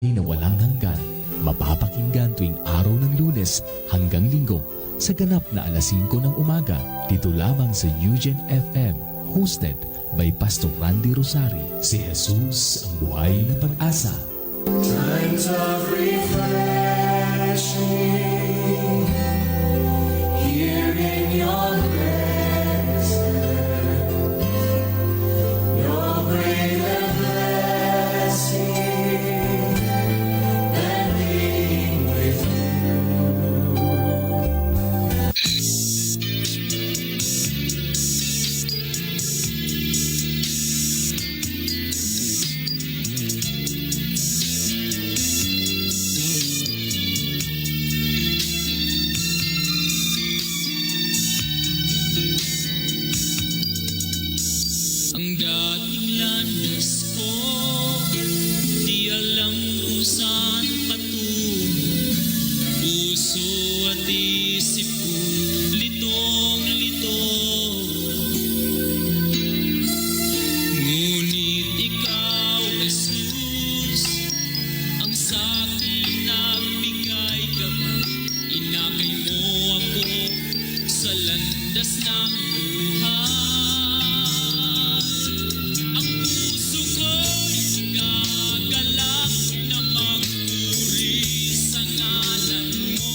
na walang hanggan, mapapakinggan tuwing araw ng Lunes hanggang Linggo sa ganap na alas 5 ng umaga dito lamang sa Eugene FM, hosted by Pastor Randy Rosari. Si Jesus ang buhay na pag-asa. Times of refreshing, here in your presence, your greater blessing, and being with you. Ang dating landas ko, di alam kung saan patungo. Puso at isip ko, litong-lito. Ngunit ikaw, Jesus, ang sa'kin nagbigay gabay. Inakay mo ako sa landas ng buhay. Ang puso ko'y gagalak na magpuri sa ngalan mo.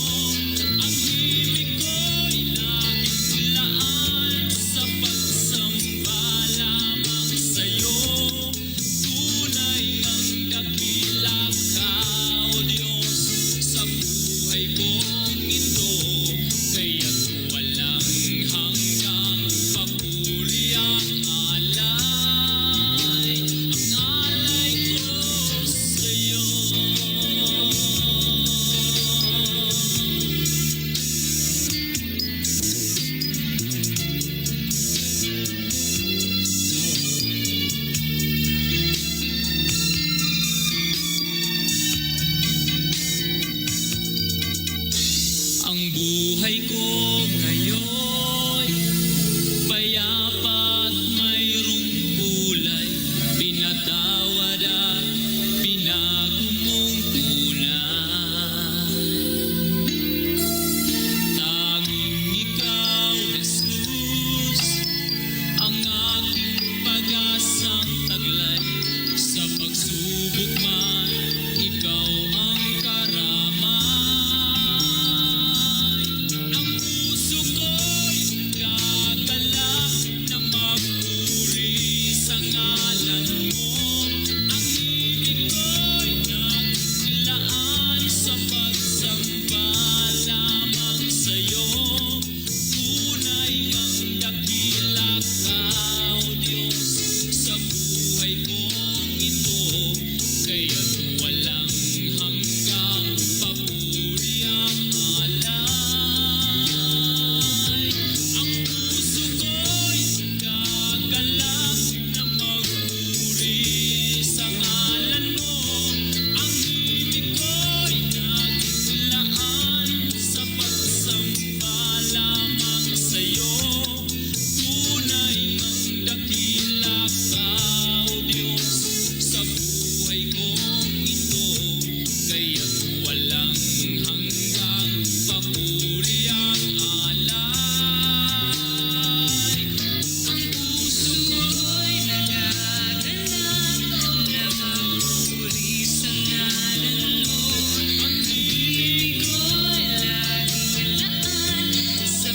Ang himig ko'y laging laan sa pagsamba lamang sa'yo. Tunay ang dakila ka, O Diyos, sa buhay kong ito. Kaya't walang hanggang papuri ang alay ko sa'yo. Ang buhay ko ngayon, payapa at mayroong kulay. Pinatawad at binago mong tunay. Tanging ikaw, Jesus, ang aking pag-asang taglay. Sa pagsubok man, ikaw ang karamay. Ang puso ko'y gagalak na magpuri sa ngalan mo. Ang himig ko'y naglaan sa pagsamba lamang sa'yo. Tunay ang dakila ka, O Diyos, sa buhay kong ito. Kaya't walang hanggang papuri ang alay. Ang puso ko'y gagalak na magpuri sa ngalan mo. Ang himig ko'y naglaan sa pagsamba lamang sa'yo. Tunay ang dakila ka, O Diyos, sa buhay kong ito. Kaya't walang hanggang papuri ang alay. Ang puso ko'y nagagalak na magpuri sa ngalan mo. Ang himig ko'y laging laan sa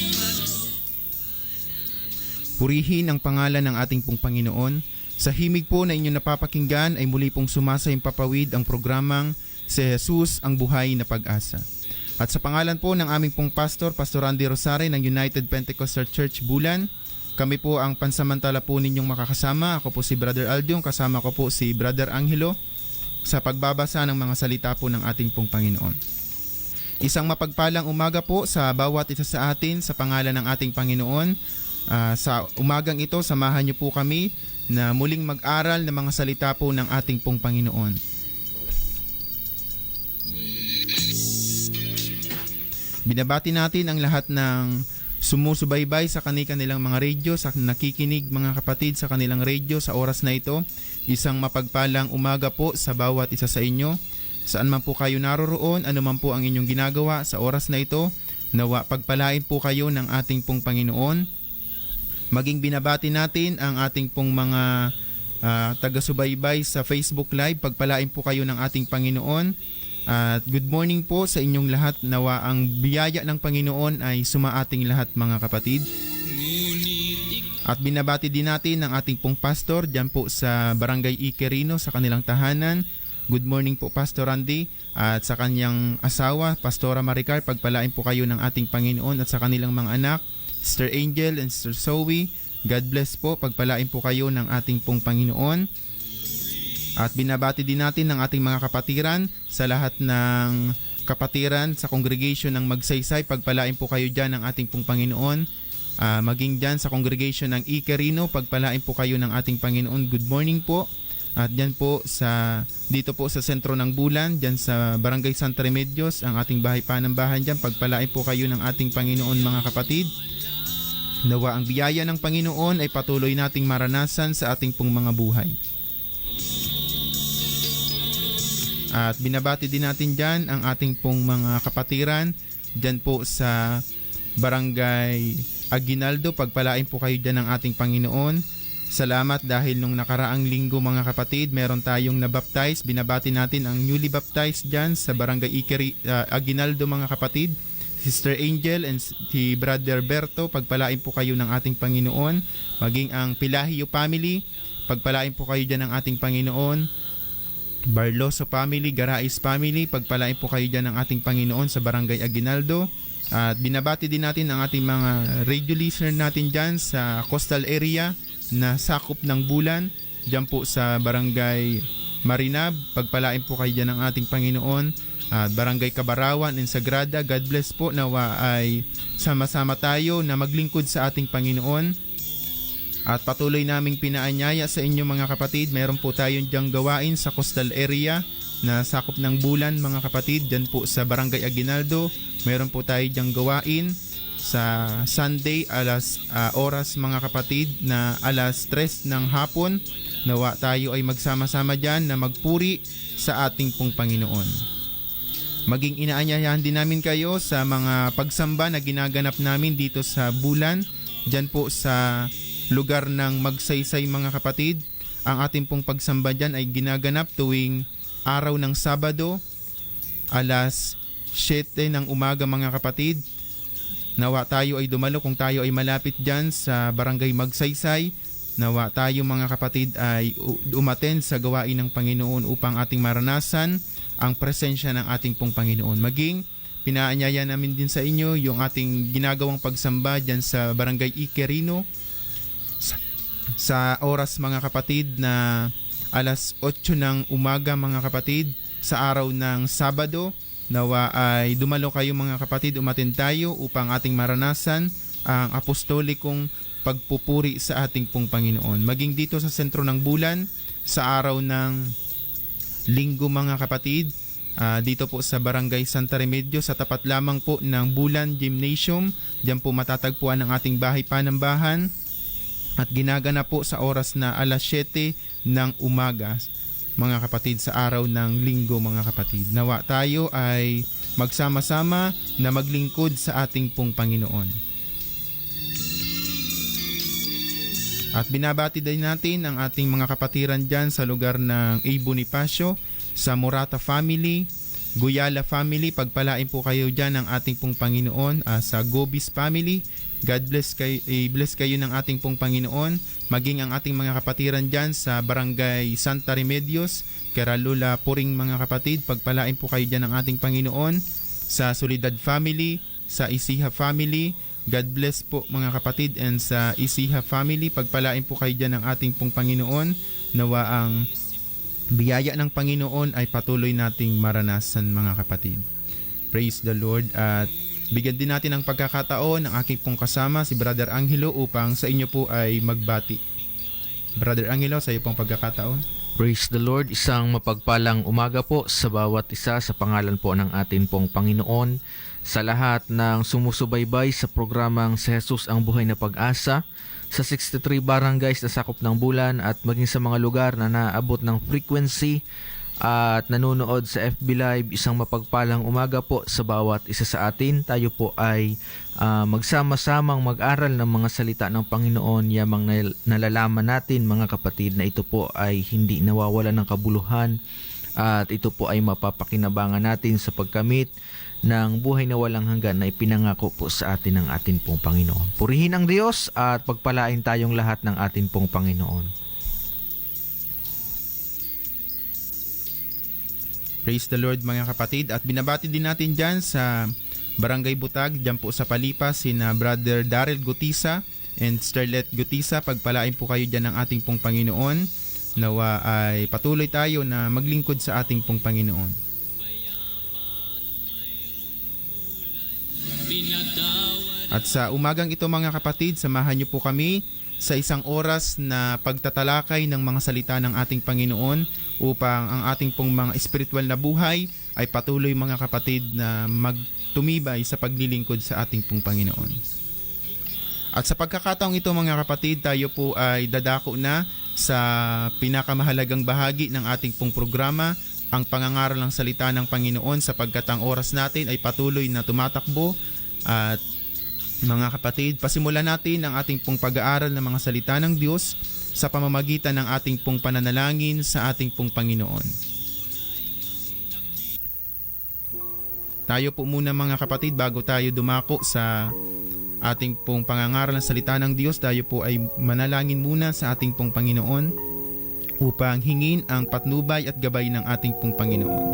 Purihin ang pangalan ng ating pong Panginoon. Sa himig po na inyong napapakinggan ay muli pong sumasayang papawid ang programang Si Jesus ang buhay na pag-asa. At sa pangalan po ng aming pong pastor, Pastor Randy Rosari ng United Pentecostal Church Bulan, kami po ang pansamantala po ninyong makakasama. Ako po si Brother Aldiong, kasama ko po si Brother Angelo sa pagbabasa ng mga salita po ng ating pong Panginoon. Isang mapagpalang umaga po sa bawat isa sa atin sa pangalan ng ating Panginoon. Sa umagang ito, samahan niyo po kami na muling mag-aral ng mga salita po ng ating pong Panginoon. Binabati natin ang lahat ng sumusubaybay sa kanilang mga radyo, sa nakikinig mga kapatid sa kanilang radyo sa oras na ito. Isang mapagpalang umaga po sa bawat isa sa inyo. Saan man po kayo naroroon, ano man po ang inyong ginagawa sa oras na ito, nawa pagpalain po kayo ng ating pong Panginoon. Maging binabati natin ang ating pong mga taga-subaybay sa Facebook Live. Pagpalain po kayo ng ating Panginoon. At good morning po sa inyong lahat. Nawa ang biyaya ng Panginoon ay sumaating lahat mga kapatid. At binabati din natin ang ating pong pastor dyan po sa Barangay Iquerino sa kanilang tahanan. Good morning po Pastor Randy at sa kanyang asawa, Pastora Maricar. Pagpalain po kayo ng ating Panginoon at sa kanilang mga anak, Sister Angel and Sister Zoe. God bless po. Pagpalain po kayo ng ating pong Panginoon. At binabati din natin ng ating mga kapatiran sa lahat ng kapatiran sa congregation ng Magsaysay. Pagpalain po kayo dyan ng ating pong Panginoon. Maging dyan sa congregation ng Iquerino. Pagpalain po kayo ng ating Panginoon. Good morning po. At dyan po dito po sa sentro ng Bulan, dyan sa Barangay Santa Remedios, ang ating bahay panambahan dyan. Pagpalain po kayo ng ating Panginoon mga kapatid. Nawa ang biyaya ng Panginoon ay patuloy nating maranasan sa ating pong mga buhay. At binabati din natin dyan ang ating pong mga kapatiran dyan po sa Barangay Aguinaldo. Pagpalain po kayo dyan ng ating Panginoon. Salamat dahil nung nakaraang linggo mga kapatid, meron tayong nabaptize. Binabati natin ang newly baptized dyan sa Barangay Aguinaldo mga kapatid. Sister Angel and si Brother Berto, pagpalain po kayo ng ating Panginoon. Maging ang Pilahio family, pagpalain po kayo dyan ng ating Panginoon. Barloso family, Garais family, pagpalain po kayo dyan ng ating Panginoon sa Barangay Aguinaldo. At binabati din natin ang ating mga radio listener natin dyan sa coastal area na sakop ng Bulan, dyan po sa Barangay Marinab. Pagpalain po kayo dyan ng ating Panginoon. At Barangay Cabarawan and Sagrada, God bless po. Nawa ay sama-sama tayo na maglingkod sa ating Panginoon. At patuloy naming pinaanyaya sa inyo mga kapatid. Meron po tayong diyang gawain sa coastal area na sakop ng Bulan mga kapatid. Dyan po sa Barangay Aguinaldo. Meron po tayo diyang gawain sa Sunday oras mga kapatid na alas 3 ng hapon. Nawa tayo ay magsama-sama dyan na magpuri sa ating pong Panginoon. Maging inaanyayahan din namin kayo sa mga pagsamba na ginaganap namin dito sa Bulan. Dyan po sa lugar ng Magsaysay mga kapatid. Ang ating pong pagsamba dyan ay ginaganap tuwing araw ng Sabado, alas 7 ng umaga mga kapatid. Nawa tayo ay dumalo kung tayo ay malapit dyan sa Barangay Magsaysay. Nawa tayo mga kapatid ay umattend sa gawain ng Panginoon upang ating maranasan ang presensya ng ating pong Panginoon. Maging pinaanyaya namin din sa inyo yung ating ginagawang pagsamba dyan sa Barangay Iquerino sa oras mga kapatid na alas 8 ng umaga mga kapatid sa araw ng Sabado. Nawa ay dumalo kayo mga kapatid, umattend tayo upang ating maranasan ang apostolikong pagpupuri sa ating pong Panginoon. Maging dito sa sentro ng Bulan sa araw ng Linggo mga kapatid, dito po sa Barangay Santa Remedios sa tapat lamang po ng Bulan Gymnasium. Diyan po matatagpuan ang ating bahay panambahan at ginagana po sa oras na alas 7 ng umaga mga kapatid sa araw ng Linggo mga kapatid. Nawa tayo ay magsama-sama na maglingkod sa ating pong Panginoon. At binabati din natin ang ating mga kapatiran dyan sa lugar ng A. Bonifacio, sa Morata family, Guyala family. Pagpalain po kayo dyan ng ating pong Panginoon. Sa Gobis family, God bless kayo, bless kayo ng ating pong Panginoon. Maging ang ating mga kapatiran dyan sa Barangay Santa Remedios, Keralula, Puring mga kapatid. Pagpalain po kayo dyan ng ating Panginoon. Sa Solidad family, sa Isiha family, God bless po mga kapatid. And sa Isiha family, pagpalain po kayo dyan ng ating pong Panginoon. Nawa ang biyaya ng Panginoon ay patuloy nating maranasan mga kapatid. Praise the Lord. At bigyan din natin ng pagkakataon ng aking pong kasama si Brother Angelo upang sa inyo po ay magbati. Brother Angelo, sa iyo pong pagkakataon. Praise the Lord. Isang mapagpalang umaga po sa bawat isa sa pangalan po ng atin pong Panginoon. Sa lahat ng sumusubaybay sa programang Si Jesus ang Buhay na Pag-asa, sa 63 barangays na sakop ng Bulan at maging sa mga lugar na naabot ng frequency at nanonood sa FB Live, isang mapagpalang umaga po sa bawat isa sa atin. Tayo po ay magsama-samang mag-aral ng mga salita ng Panginoon. Yamang nalalaman natin mga kapatid na ito po ay hindi nawawala ng kabuluhan at ito po ay mapapakinabangan natin sa pagkamit ng buhay na walang hanggan na ipinangako po sa atin ng atin pong Panginoon. Purihin ang Diyos at pagpalain tayong lahat ng atin pong Panginoon. Praise the Lord mga kapatid, at binabati din natin dyan sa Barangay Butag, dyan po sa Palipas, sina Brother Daryl Gutisa and Starlet Gutisa. Pagpalain po kayo dyan ng ating pong Panginoon. Nawa ay patuloy tayo na maglingkod sa ating pong Panginoon. At sa umagang ito mga kapatid, samahan niyo po kami sa isang oras na pagtatalakay ng mga salita ng ating Panginoon upang ang ating pong mga espiritual na buhay ay patuloy mga kapatid na magtumibay sa paglilingkod sa ating pong Panginoon. At sa pagkakataong ito mga kapatid, tayo po ay dadako na sa pinakamahalagang bahagi ng ating pong programa, ang pangangaral ng salita ng Panginoon, sapagkat ang oras natin ay patuloy na tumatakbo. At mga kapatid, pasimulan natin ang ating pong pag-aaral ng mga salita ng Diyos sa pamamagitan ng ating pong pananalangin sa ating pong Panginoon. Tayo po muna mga kapatid, bago tayo dumako sa ating pong pangangaral ng salita ng Diyos, tayo po ay manalangin muna sa ating pong Panginoon upang hingin ang patnubay at gabay ng ating pong Panginoon.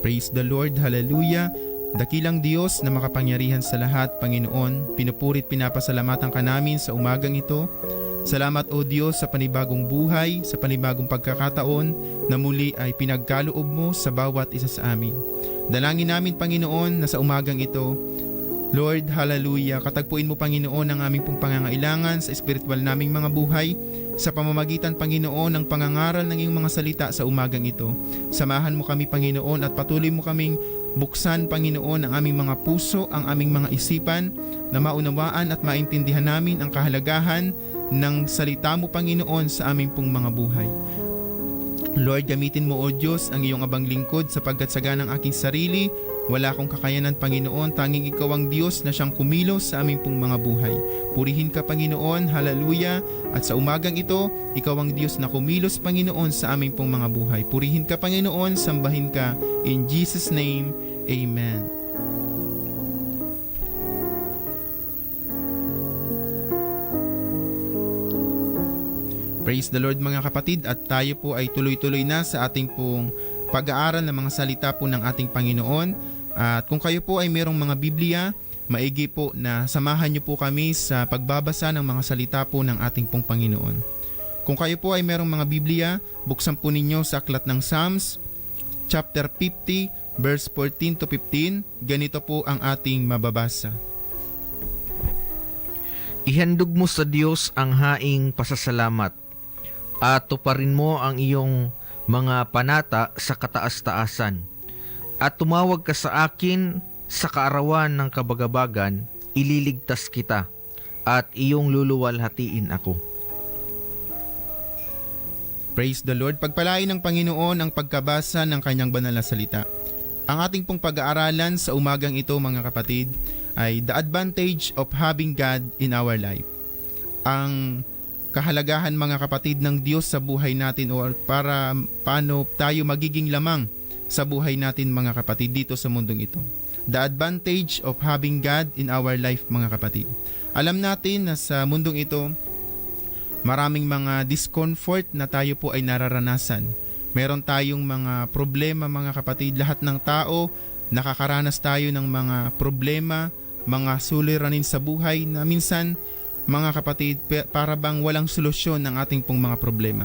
Praise the Lord, hallelujah. Dakilang Diyos na makapangyarihan sa lahat, Panginoon, pinupurit pinapasalamatan ka namin sa umagang ito. Salamat o Diyos sa panibagong buhay, sa panibagong pagkakataon na muli ay pinagkaloob mo sa bawat isa sa amin. Dalangin namin Panginoon na sa umagang ito, Lord, hallelujah, katagpuin mo Panginoon ang aming pong pangangailangan sa espiritual naming mga buhay, sa pamamagitan Panginoon ng pangangaral ng iyong mga salita sa umagang ito. Samahan mo kami Panginoon at patuloy mo kaming buksan Panginoon ang aming mga puso, ang aming mga isipan, na maunawaan at maintindihan namin ang kahalagahan ng salita mo Panginoon sa aming pong mga buhay. Lord, gamitin mo o Diyos ang iyong abang lingkod, sapagkat sa ganang aking sarili, wala akong kakayanan Panginoon, tanging ikaw ang Diyos na siyang kumilos sa aming pong mga buhay. Purihin ka Panginoon, hallelujah, at sa umagang ito, ikaw ang Diyos na kumilos Panginoon sa aming pong mga buhay. Purihin ka Panginoon, sambahin ka, in Jesus' name, Amen. Praise the Lord mga kapatid, at tayo po ay tuloy-tuloy na sa ating pong pag-aaral ng mga salita po ng ating Panginoon. At kung kayo po ay mayroong mga Biblia, maigi po na samahan niyo po kami sa pagbabasa ng mga salita po ng ating pong Panginoon. Kung kayo po ay mayroong mga Biblia, buksan po ninyo sa aklat ng Psalms, chapter 50, verse 14 to 15. Ganito po ang ating mababasa. Ihandog mo sa Diyos ang haing pasasalamat at tuparin mo ang iyong mga panata sa kataas-taasan. At tumawag ka sa akin sa kaarawan ng kabagabagan, ililigtas kita at iyong luluwalhatiin ako. Praise the Lord. Pagpalain ng Panginoon ang pagkabasa ng kanyang banal na salita. Ang ating pong pag-aaralan sa umagang ito mga kapatid ay the advantage of having God in our life. Ang kahalagahan mga kapatid ng Diyos sa buhay natin, o para paano tayo magiging lamang sa buhay natin mga kapatid dito sa mundong ito. The advantage of having God in our life mga kapatid. Alam natin na sa mundong ito, maraming mga discomfort na tayo po ay nararanasan. Meron tayong mga problema mga kapatid. Lahat ng tao, nakakaranas tayo ng mga problema, mga suliranin sa buhay na minsan mga kapatid, para bang walang solusyon ng ating pong mga problema.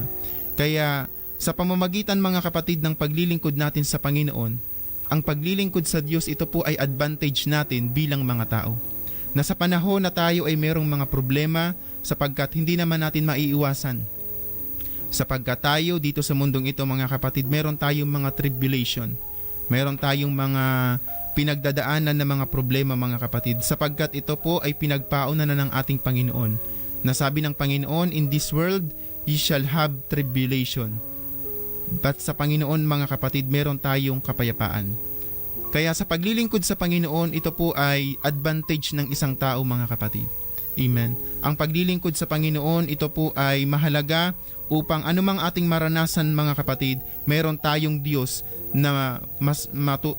Kaya sa pamamagitan mga kapatid ng paglilingkod natin sa Panginoon, ang paglilingkod sa Diyos, ito po ay advantage natin bilang mga tao. Na sa panahon na tayo ay merong mga problema, sapagkat hindi naman natin maiiwasan. Sapagkat tayo dito sa mundong ito mga kapatid, meron tayong mga tribulation. Meron tayong mga pinagdadaanan na mga problema mga kapatid, sapagkat ito po ay pinagpaunan na ng ating Panginoon. Nasabi ng Panginoon, in this world, ye shall have tribulation. But sa Panginoon mga kapatid, meron tayong kapayapaan. Kaya sa paglilingkod sa Panginoon, ito po ay advantage ng isang tao mga kapatid. Amen. Ang paglilingkod sa Panginoon, ito po ay mahalaga upang anumang ating maranasan mga kapatid, meron tayong Diyos na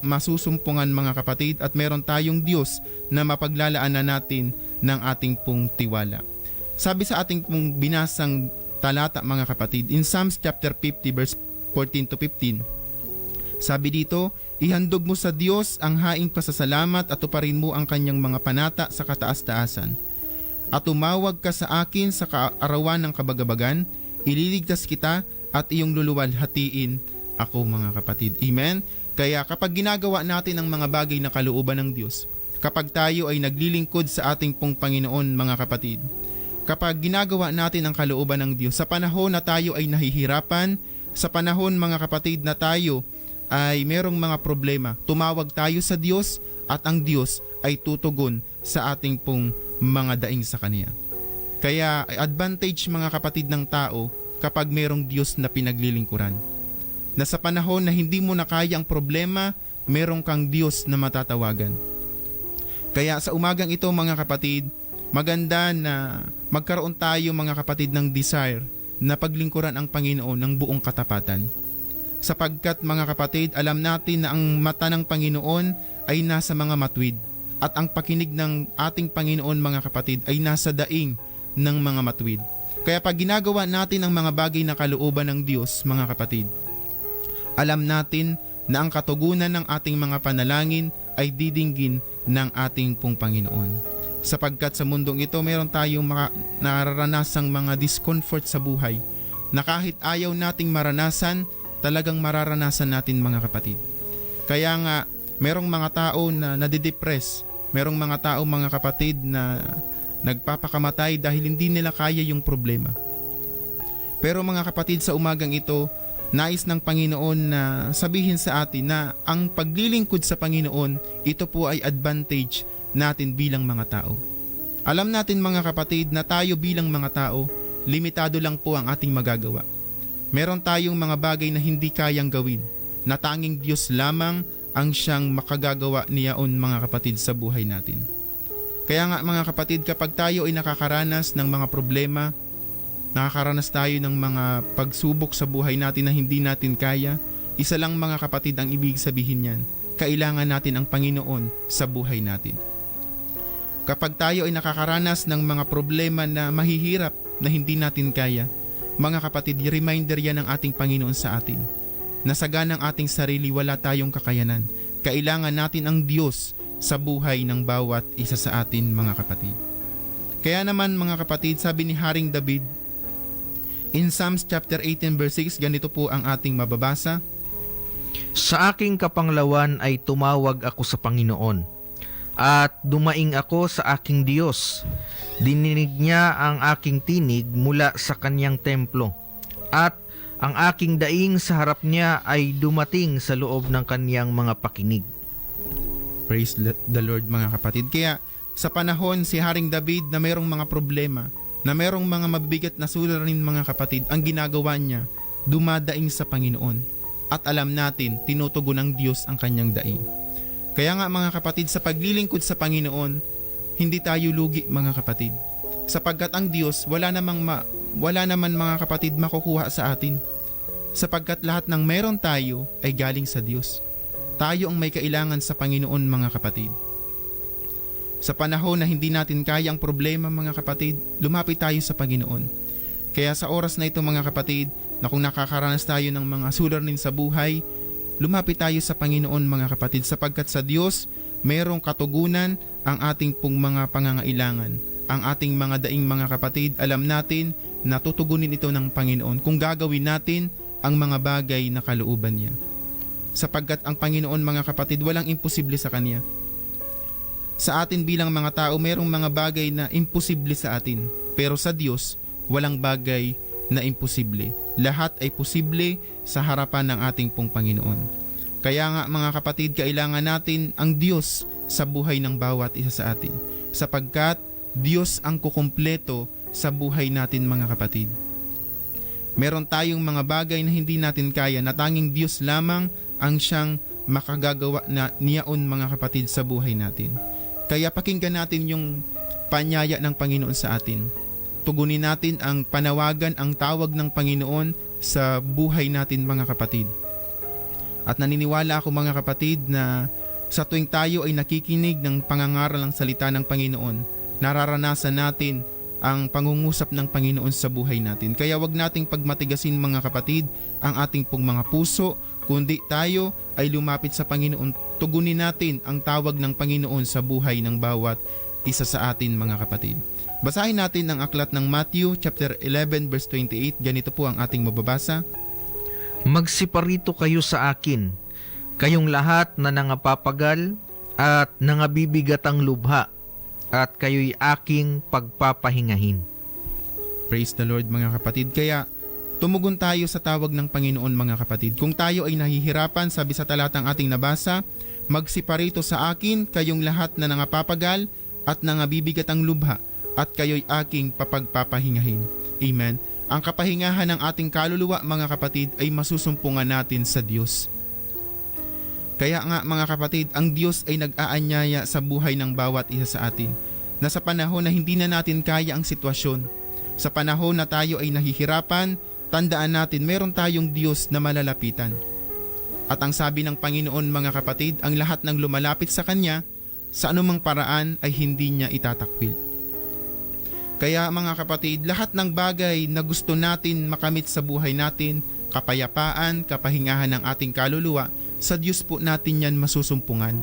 masusumpungan mga kapatid, at meron tayong Diyos na mapaglalaanan natin ng ating pong tiwala. Sabi sa ating pong binasang talata mga kapatid, in Psalms chapter 50 verse 14 to 15, sabi dito, ihandog mo sa Diyos ang haing pasasalamat at tuparin mo ang kanyang mga panata sa kataas-taasan. At tumawag ka sa akin sa kaarawan ng kabagabagan, ililigtas kita at iyong luluwalhatiin ako mga kapatid. Amen? Kaya kapag ginagawa natin ang mga bagay na kalooban ng Diyos, kapag tayo ay naglilingkod sa ating pong Panginoon mga kapatid, kapag ginagawa natin ang kalooban ng Diyos, sa panahon na tayo ay nahihirapan, sa panahon mga kapatid na tayo ay merong mga problema, tumawag tayo sa Diyos at ang Diyos ay tutugon sa ating pong mga daing sa Kanya. Kaya advantage mga kapatid ng tao kapag merong Diyos na pinaglilingkuran. Na sa panahon na hindi mo na kaya ang problema, merong kang Diyos na matatawagan. Kaya sa umagang ito mga kapatid, maganda na magkaroon tayo mga kapatid ng desire na paglingkuran ang Panginoon ng buong katapatan. Sapagkat mga kapatid, alam natin na ang mata ng Panginoon ay nasa mga matuwid at ang pakinig ng ating Panginoon mga kapatid ay nasa daing ng mga matuwid. Kaya pag ginagawa natin ang mga bagay na kalooban ng Diyos mga kapatid, alam natin na ang katugunan ng ating mga panalangin ay didinggin ng ating pong Panginoon. Sapagkat sa mundong ito meron tayong nararanasang mga discomfort sa buhay na kahit ayaw nating maranasan, talagang mararanasan natin mga kapatid. Kaya nga merong mga tao na nadidepress, merong mga tao mga kapatid na nagpapakamatay dahil hindi nila kaya yung problema. Pero mga kapatid, sa umagang ito, nais ng Panginoon na sabihin sa atin na ang paglilingkod sa Panginoon, ito po ay advantage natin bilang mga tao. Alam natin mga kapatid na tayo bilang mga tao, limitado lang po ang ating magagawa. Meron tayong mga bagay na hindi kayang gawin, na tanging Diyos lamang ang siyang makagagawa niyaon mga kapatid sa buhay natin. Kaya nga mga kapatid, kapag tayo ay nakakaranas ng mga problema, nakakaranas tayo ng mga pagsubok sa buhay natin na hindi natin kaya, isa lang mga kapatid ang ibig sabihin niyan, kailangan natin ang Panginoon sa buhay natin. Kapag tayo ay nakakaranas ng mga problema na mahihirap na hindi natin kaya, mga kapatid, reminder yan ng ating Panginoon sa atin na sa ganang ating sarili wala tayong kakayanan. Kailangan natin ang Diyos sa buhay ng bawat isa sa atin mga kapatid. Kaya naman mga kapatid, sabi ni Haring David in Psalms chapter 18 verse 6, ganito po ang ating mababasa. Sa aking kapanglawan ay tumawag ako sa Panginoon, at dumaing ako sa aking Diyos. Dininig niya ang aking tinig mula sa kanyang templo, at ang aking daing sa harap niya ay dumating sa loob ng kanyang mga pakinig. Praise the Lord mga kapatid. Kaya sa panahon si Haring David na mayroong mga problema, na mayroong mga mabibigat na suliranin mga kapatid, ang ginagawa niya, dumadaing sa Panginoon. At alam natin, tinutugon ng Diyos ang kanyang daing. Kaya nga mga kapatid, sa paglilingkod sa Panginoon, hindi tayo lugi mga kapatid. Sapagkat ang Diyos, wala naman mga kapatid makukuha sa atin. Sapagkat lahat ng meron tayo ay galing sa Diyos. Tayo ang may kailangan sa Panginoon mga kapatid. Sa panahon na hindi natin kaya ang problema mga kapatid, lumapit tayo sa Panginoon. Kaya sa oras na ito mga kapatid, na kung nakakaranas tayo ng mga suliranin sa buhay, lumapit tayo sa Panginoon mga kapatid, sapagkat sa Diyos mayroong katugunan ang ating pong mga pangangailangan. Ang ating mga daing mga kapatid, alam natin na tutugunin ito ng Panginoon kung gagawin natin ang mga bagay na kalooban niya. Sapagkat ang Panginoon mga kapatid, walang imposible sa Kanya. Sa atin bilang mga tao, mayroong mga bagay na imposible sa atin, pero sa Diyos, walang bagay na imposible. Lahat ay posible sa harapan ng ating pong Panginoon. Kaya nga mga kapatid, kailangan natin ang Diyos sa buhay ng bawat isa sa atin, sapagkat Diyos ang kukumpleto sa buhay natin mga kapatid. Meron tayong mga bagay na hindi natin kaya na tanging Diyos lamang ang siyang makagagawa na niyaon mga kapatid sa buhay natin. Kaya pakinggan natin yung panyaya ng Panginoon sa atin. Tugunin natin ang panawagan, ang tawag ng Panginoon sa buhay natin mga kapatid. At naniniwala ako mga kapatid na sa tuwing tayo ay nakikinig ng pangangaral ng salita ng Panginoon, nararanasan natin ang pangungusap ng Panginoon sa buhay natin. Kaya wag nating pagmatigasin mga kapatid ang ating pong mga puso, kundi tayo ay lumapit sa Panginoon. Tugunin natin ang tawag ng Panginoon sa buhay ng bawat isa sa atin mga kapatid. Basahin natin ang aklat ng Matthew chapter 11 verse 28. Ganito po ang ating mababasa. Magsiparito kayo sa akin, kayong lahat na nangapapagal at nangabibigatang lubha, at kayo'y aking pagpapahingahin. Praise the Lord mga kapatid. Kaya tumugon tayo sa tawag ng Panginoon mga kapatid. Kung tayo ay nahihirapan, sabi sa talatang ating nabasa, magsiparito sa akin kayong lahat na nangapapagal at nangabibigatang lubha, at kayo'y aking papagpapahingahin. Amen. Ang kapahingahan ng ating kaluluwa mga kapatid ay masusumpungan natin sa Diyos. Kaya nga mga kapatid, ang Diyos ay nag-aanyaya sa buhay ng bawat isa sa atin, na sa panahon na hindi na natin kaya ang sitwasyon, sa panahon na tayo ay nahihirapan, tandaan natin meron tayong Diyos na malalapitan. At ang sabi ng Panginoon mga kapatid, ang lahat ng lumalapit sa Kanya, sa anumang paraan ay hindi niya itatakwil. Kaya mga kapatid, lahat ng bagay na gusto natin makamit sa buhay natin, kapayapaan, kapahingahan ng ating kaluluwa, sa Diyos po natin yan masusumpungan.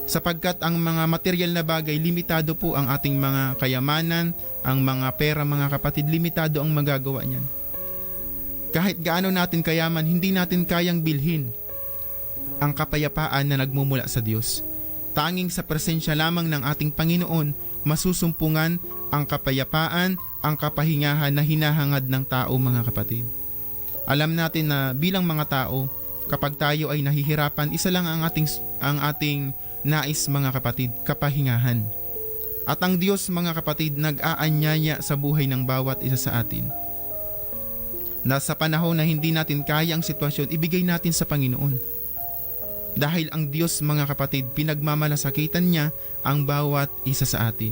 Sapagkat ang mga material na bagay, limitado po ang ating mga kayamanan, ang mga pera mga kapatid, limitado ang magagawa niyan. Kahit gaano natin kayaman, hindi natin kayang bilhin ang kapayapaan na nagmumula sa Diyos. Tanging sa presensya lamang ng ating Panginoon, masusumpungan ang kapayapaan, ang kapahingahan na hinahangad ng tao mga kapatid. Alam natin na bilang mga tao, kapag tayo ay nahihirapan, isa lang ang ating nais mga kapatid, kapahingahan. At ang Diyos mga kapatid nag-aanyaya sa buhay ng bawat isa sa atin. Na sa panahon na hindi natin kaya ang sitwasyon, ibigay natin sa Panginoon. Dahil ang Diyos mga kapatid, pinagmamalasakitan niya ang bawat isa sa atin.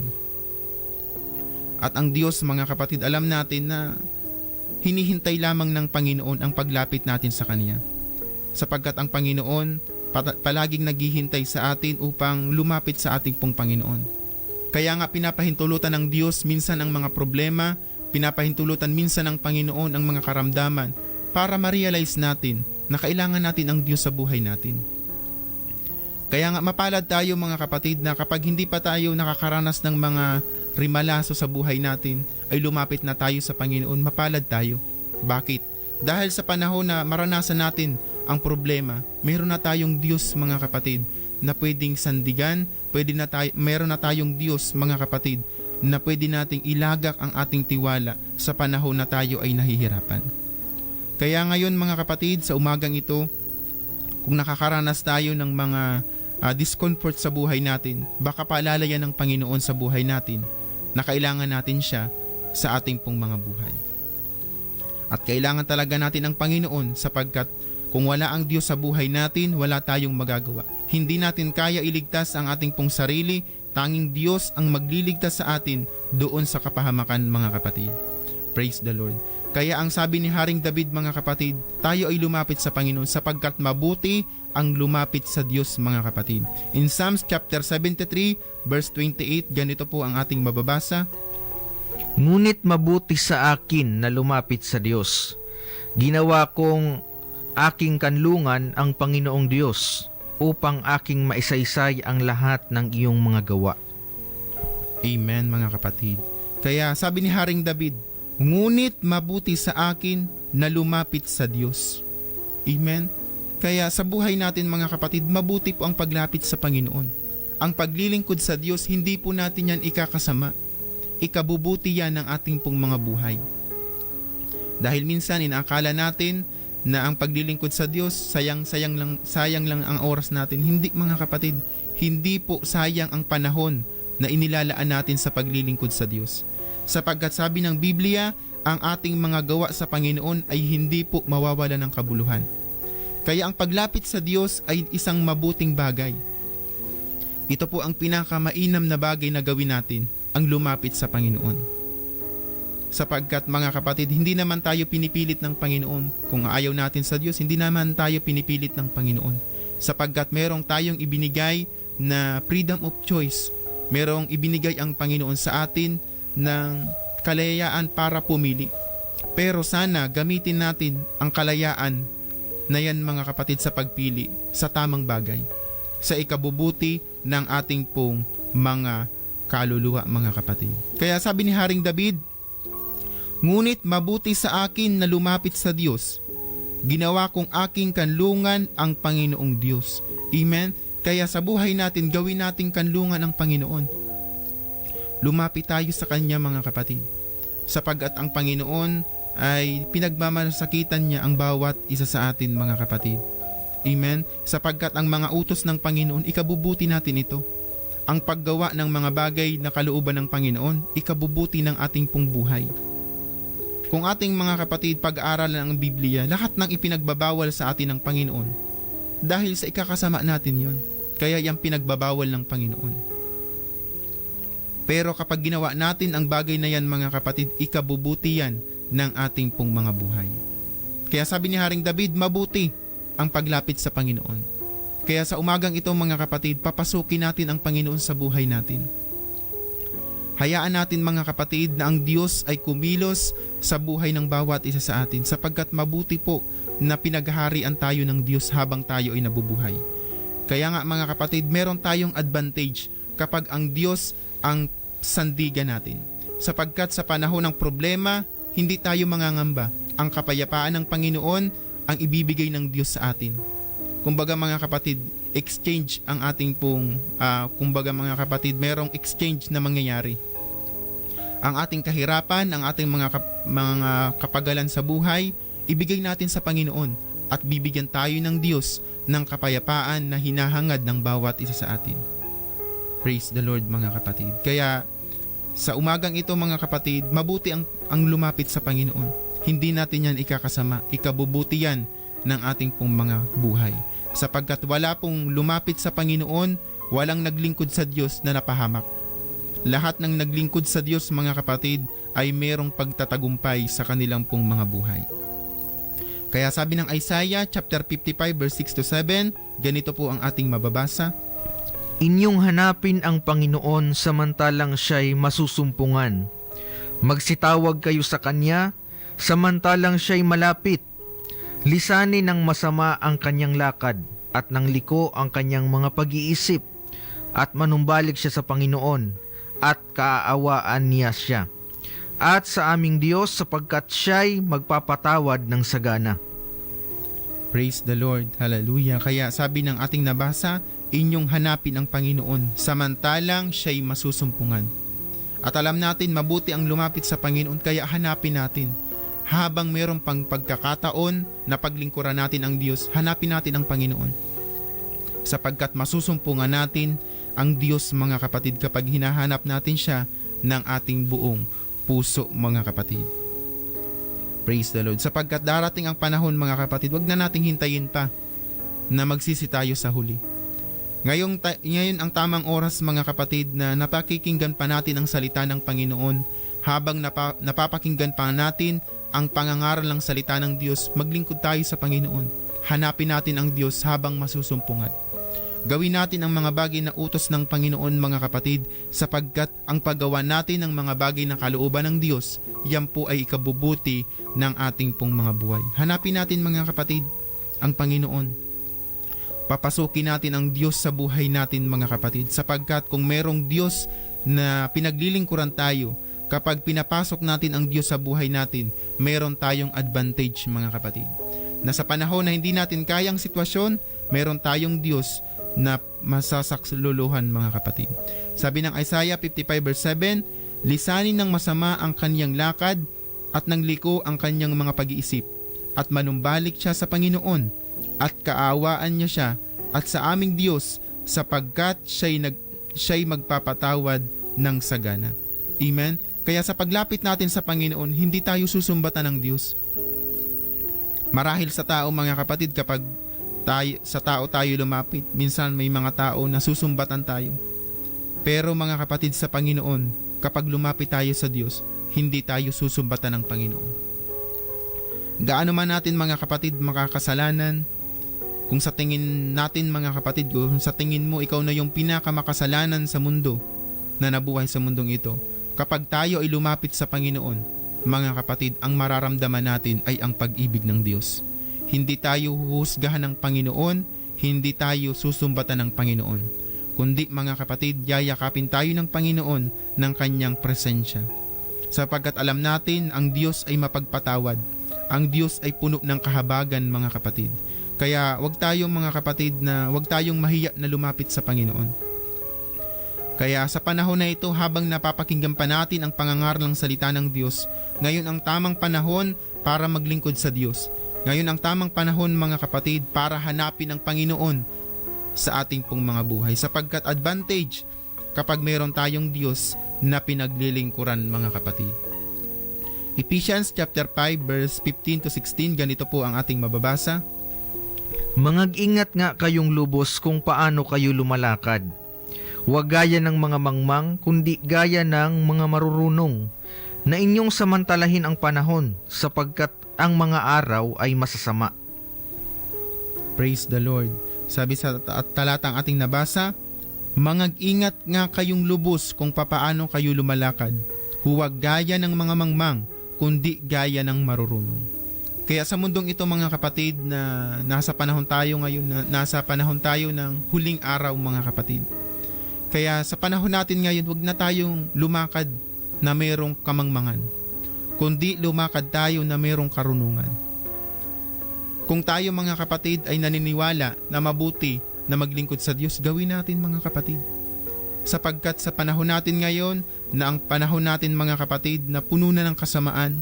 At ang Diyos mga kapatid, alam natin na hinihintay lamang ng Panginoon ang paglapit natin sa Kanya. Sapagkat ang Panginoon palaging naghihintay sa atin upang lumapit sa ating pong Panginoon. Kaya nga pinapahintulutan ng Diyos minsan ang mga problema, pinapahintulutan minsan ng Panginoon ang mga karamdaman para ma-realize natin na kailangan natin ang Diyos sa buhay natin. Kaya nga mapalad tayo mga kapatid na kapag hindi pa tayo nakakaranas ng mga rimalaso sa buhay natin, ay lumapit na tayo sa Panginoon, mapalad tayo. Bakit? Dahil sa panahon na maranasan natin ang problema, meron na tayong Diyos mga kapatid na pwedeng sandigan, meron na tayong Diyos mga kapatid na pwede nating ilagak ang ating tiwala sa panahon na tayo ay nahihirapan. Kaya ngayon mga kapatid, sa umagang ito, kung nakakaranas tayo ng mga discomfort sa buhay natin, baka paalala yan ng Panginoon sa buhay natin na kailangan natin siya sa ating pong mga buhay. At kailangan talaga natin ang Panginoon sapagkat kung wala ang Diyos sa buhay natin, wala tayong magagawa. Hindi natin kaya iligtas ang ating pong sarili, tanging Diyos ang magliligtas sa atin doon sa kapahamakan mga kapatid. Praise the Lord. Kaya ang sabi ni Haring David mga kapatid, tayo ay lumapit sa Panginoon sapagkat mabuti ang lumapit sa Diyos mga kapatid. In Psalms chapter 73 verse 28, ganito po ang ating mababasa. Ngunit mabuti sa akin na lumapit sa Diyos. Ginawa kong aking kanlungan ang Panginoong Diyos upang aking maisaysay ang lahat ng iyong mga gawa. Amen mga kapatid. Kaya sabi ni Haring David, ngunit mabuti sa akin na lumapit sa Diyos. Amen. Kaya sa buhay natin mga kapatid, mabuti po ang paglapit sa Panginoon. Ang paglilingkod sa Diyos, hindi po natin yan ikakasama. Ikabubuti yan ng ating pong mga buhay. Dahil minsan inaakala natin na ang paglilingkod sa Diyos, sayang lang ang oras natin. Hindi mga kapatid, hindi po sayang ang panahon na inilalaan natin sa paglilingkod sa Diyos. Sapagkat sabi ng Biblia, ang ating mga gawa sa Panginoon ay hindi po mawawala ng kabuluhan. Kaya ang paglapit sa Diyos ay isang mabuting bagay. Ito po ang pinakamainam na bagay na gawin natin, ang lumapit sa Panginoon. Sapagkat mga kapatid, hindi naman tayo pinipilit ng Panginoon. Kung ayaw natin sa Diyos, hindi naman tayo pinipilit ng Panginoon. Sapagkat merong tayong ibinigay na freedom of choice. Merong ibinigay ang Panginoon sa atin ng kalayaan para pumili. Pero sana gamitin natin ang kalayaan na yan mga kapatid sa pagpili sa tamang bagay, sa ikabubuti ng ating pong mga kaluluwa mga kapatid. Kaya sabi ni Haring David, "Ngunit mabuti sa akin na lumapit sa Diyos. Ginawa kong aking kanlungan ang Panginoong Diyos." Amen? Kaya sa buhay natin, gawin nating kanlungan ang Panginoon. Lumapit tayo sa Kanya mga kapatid. Sapagkat ang Panginoon ay pinagmamasakitan niya ang bawat isa sa atin mga kapatid. Amen? Sapagkat ang mga utos ng Panginoon, ikabubuti natin ito. Ang paggawa ng mga bagay na kalooban ng Panginoon, ikabubuti ng ating pong buhay. Kung ating mga kapatid pag-aaralan ang Biblia, lahat ng ipinagbabawal sa atin ng Panginoon, dahil sa ikakasama natin yon, kaya yung pinagbabawal ng Panginoon. Pero kapag ginawa natin ang bagay na yan mga kapatid, ikabubuti yan ng ating pong mga buhay. Kaya sabi ni Haring David, mabuti ang paglapit sa Panginoon. Kaya sa umagang ito mga kapatid, papasukin natin ang Panginoon sa buhay natin. Hayaan natin mga kapatid na ang Diyos ay kumilos sa buhay ng bawat isa sa atin, sapagkat mabuti po na pinaghaharian tayo ng Diyos habang tayo ay nabubuhay. Kaya nga mga kapatid, meron tayong advantage kapag ang Diyos ang sandigan natin. Sapagkat sa panahon ng problema, hindi tayo mangangamba. Ang kapayapaan ng Panginoon ang ibibigay ng Diyos sa atin. Kumbaga mga kapatid, exchange ang ating pong, kumbaga mga kapatid, merong exchange na mangyayari. Ang ating kahirapan, ang ating mga kapagalan sa buhay, ibigay natin sa Panginoon at bibigyan tayo ng Diyos ng kapayapaan na hinahangad ng bawat isa sa atin. Praise the Lord mga kapatid. Kaya sa umagang ito mga kapatid, mabuti ang lumapit sa Panginoon. Hindi natin yan ikakasama, ikabubuti yan ng ating pong mga buhay. Sapagkat wala pong lumapit sa Panginoon, walang naglingkod sa Diyos na napahamak. Lahat ng naglingkod sa Diyos mga kapatid ay merong pagtatagumpay sa kanilang pong mga buhay. Kaya sabi ng Isaiah chapter 55 verse 6-7, ganito po ang ating mababasa. Inyong hanapin ang Panginoon samantalang siya'y masusumpungan. Magsitawag kayo sa Kanya samantalang siya'y malapit. Lisanin ng masama ang kanyang lakad at ng liko ang kanyang mga pag-iisip, at manumbalik siya sa Panginoon at kaaawaan niya siya. At sa aming Diyos sapagkat siya'y magpapatawad ng sagana. Praise the Lord. Hallelujah. Kaya sabi ng ating nabasa, inyong hanapin ang Panginoon samantalang siya'y masusumpungan. At alam natin mabuti ang lumapit sa Panginoon, kaya hanapin natin. Habang mayroong pang pagkakataon na paglingkuran natin ang Diyos, hanapin natin ang Panginoon. Sapagkat masusumpungan natin ang Diyos mga kapatid kapag hinahanap natin siya ng ating buong puso mga kapatid. Praise the Lord. Sapagkat darating ang panahon mga kapatid, wag na nating hintayin pa na magsisi tayo sa huli. Ngayon ang tamang oras mga kapatid na napakikinggan pa natin ang salita ng Panginoon. Habang napapakinggan pa natin ang pangangaral ng salita ng Diyos, maglingkod tayo sa Panginoon. Hanapin natin ang Diyos habang masusumpungan. Gawin natin ang mga bagay na utos ng Panginoon mga kapatid, sapagkat ang paggawa natin ng mga bagay na kalooban ng Diyos, yan po ay ikabubuti ng ating pong mga buhay. Hanapin natin mga kapatid ang Panginoon. Papasukin natin ang Diyos sa buhay natin mga kapatid, sapagkat kung merong Diyos na pinaglilingkuran tayo, kapag pinapasok natin ang Diyos sa buhay natin, meron tayong advantage mga kapatid. Na sa panahon na hindi natin kayang sitwasyon, meron tayong Diyos na masasakluluhan mga kapatid. Sabi ng Isaiah 55 verse 7, lisanin ng masama ang kanyang lakad at ng liko ang kanyang mga pag-iisip, at manumbalik siya sa Panginoon at kaawaan niya siya at sa aming Diyos, sapagkat siya'y magpapatawad ng sagana. Amen? Kaya sa paglapit natin sa Panginoon, hindi tayo susumbatan ng Diyos. Marahil sa tao mga kapatid, kapag sa tao tayo lumapit, minsan may mga tao na susumbatan tayo. Pero mga kapatid, sa Panginoon, kapag lumapit tayo sa Diyos, hindi tayo susumbatan ng Panginoon. Gaano man natin mga kapatid makakasalanan, kung sa tingin natin mga kapatid, kung sa tingin mo ikaw na yung pinakamakasalanan sa mundo na nabuhay sa mundong ito, kapag tayo ay lumapit sa Panginoon, mga kapatid, ang mararamdaman natin ay ang pag-ibig ng Diyos. Hindi tayo huhusgahan ng Panginoon, hindi tayo susumbatan ng Panginoon, kundi mga kapatid, yayakapin tayo ng Panginoon ng kanyang presensya. Sapagkat alam natin ang Diyos ay mapagpatawad, ang Diyos ay puno ng kahabagan mga kapatid. Kaya wag tayong mga kapatid na wag tayong mahiya na lumapit sa Panginoon. Kaya sa panahon na ito, habang napapakinggan pa natin ang pangangaral ng salita ng Diyos, ngayon ang tamang panahon para maglingkod sa Diyos. Ngayon ang tamang panahon mga kapatid para hanapin ang Panginoon sa ating pong mga buhay. Sapagkat advantage kapag mayroon tayong Diyos na pinaglilingkuran mga kapatid. Ephesians chapter 5 verse 15 to 16, ganito po ang ating mababasa. Mangag-ingat nga kayong lubos kung paano kayo lumalakad. Huwag gaya ng mga mangmang, kundi gaya ng mga marurunong, na inyong samantalahin ang panahon, sapagkat ang mga araw ay masasama. Praise the Lord. Sabi sa talatang ating nabasa, mangag-ingat nga kayong lubos kung papaano kayo lumalakad. Huwag gaya ng mga mangmang, kundi gaya ng marurunong. Kaya sa mundong ito mga kapatid na nasa panahon tayo ngayon, nasa panahon tayo ng huling araw mga kapatid. Kaya sa panahon natin ngayon, wag na tayong lumakad na mayroong kamangmangan, kundi lumakad tayo na mayroong karunungan. Kung tayo mga kapatid ay naniniwala na mabuti na maglingkod sa Diyos, gawin natin mga kapatid. Sapagkat sa panahon natin ngayon, na ang panahon natin mga kapatid na puno na ng kasamaan,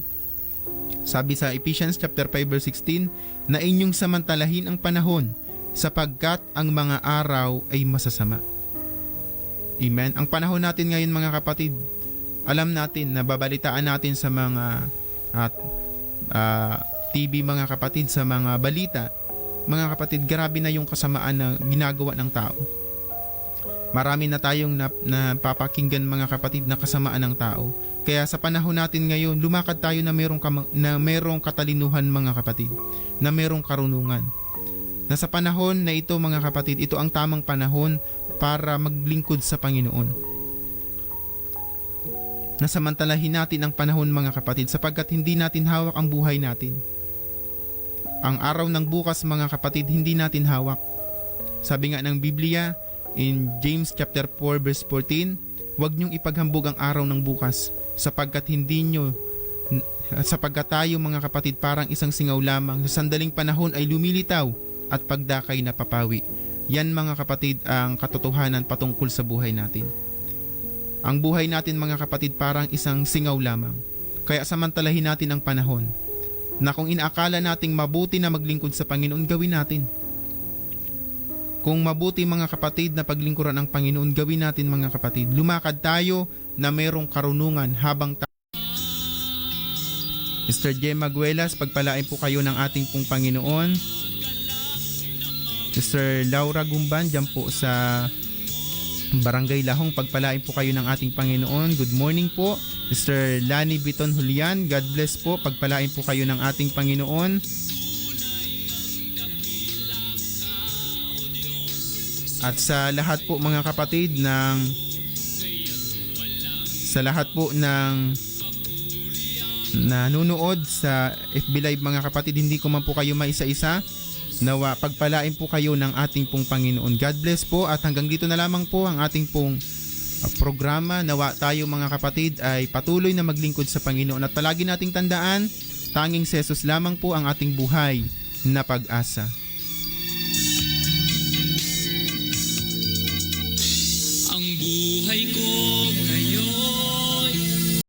sabi sa Ephesians chapter 5 verse 16, na inyong samantalahin ang panahon, sapagkat ang mga araw ay masasama. Amen. Ang panahon natin ngayon mga kapatid, alam natin, nababalitaan natin sa mga TV mga kapatid, sa mga balita, mga kapatid, grabe na yung kasamaan na ginagawa ng tao. Marami na tayong napapakinggan mga kapatid na kasamaan ng tao. Kaya sa panahon natin ngayon, lumakad tayo na merong katalinuhan mga kapatid, na merong karunungan. Na sa panahon na ito mga kapatid, ito ang tamang panahon para maglingkod sa Panginoon. Nasamantalahin natin ang panahon mga kapatid, sapagkat hindi natin hawak ang buhay natin. Ang araw ng bukas mga kapatid, hindi natin hawak. Sabi nga ng Biblia in James chapter 4 verse 14, huwag niyong ipaghambog ang araw ng bukas, sapagkat tayo mga kapatid parang isang singaw lamang, sa sandaling panahon ay lumilitaw at pagdakay na papawi. Yan mga kapatid ang katotohanan patungkol sa buhay natin. Ang buhay natin mga kapatid parang isang singaw lamang. Kaya samantalahin natin ang panahon, na kung inaakala nating mabuti na maglingkod sa Panginoon, gawin natin. Kung mabuti mga kapatid na paglingkuran ang Panginoon, gawin natin mga kapatid. Lumakad tayo na mayroong karunungan habang Mr. Gemma Guelas, pagpalain po kayo ng ating pong Panginoon. Mr. Laura Gumban, dyan po sa Barangay Lahong, pagpalain po kayo ng ating Panginoon. Good morning po. Mr. Lani Biton Julian, God bless po, pagpalain po kayo ng ating Panginoon. At sa lahat po mga kapatid ng nanonood sa FB Live mga kapatid, hindi ko man po kayo maisa-isa, nawa pagpalain po kayo ng ating pong Panginoon. God bless po, at hanggang dito na lamang po ang ating pong programa. Nawa tayo mga kapatid ay patuloy na maglingkod sa Panginoon, at palagi nating tandaan, tanging si Jesus lamang po ang ating buhay na pag-asa. Ang buhay ko ngayon